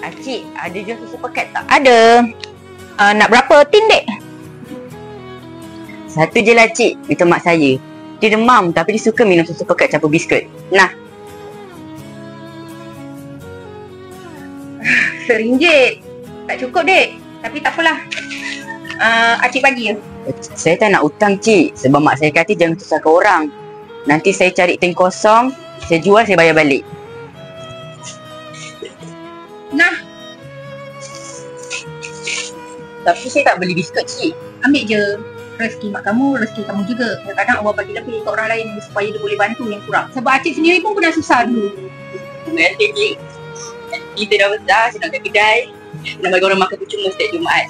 Acik, ada jual susu pekat tak? Ada. Nak berapa tin, dek? Satu je lah, cik. Itu mak saya. Dia demam tapi dia suka minum susu pekat campur biskut. Nah. RM1. Tak cukup, dek. Tapi tak apalah. Acik bagi je. Saya tak nak hutang, cik. Sebab mak saya kata jangan susahkan orang. Nanti saya cari tin kosong, saya jual, saya bayar balik. Nah. Tapi saya tak beli biskut, cik. Ambil je. Rezeki mak kamu, rezeki kamu juga. Kadang-kadang Allah bagi lebih ke orang lain supaya dia boleh bantu yang kurang. Sebab acik sendiri pun pernah susah dulu. Terima kasih, cik. Kita dah besar, saya nak ke kedai. Nak bagi orang makan percuma setiap Jumaat.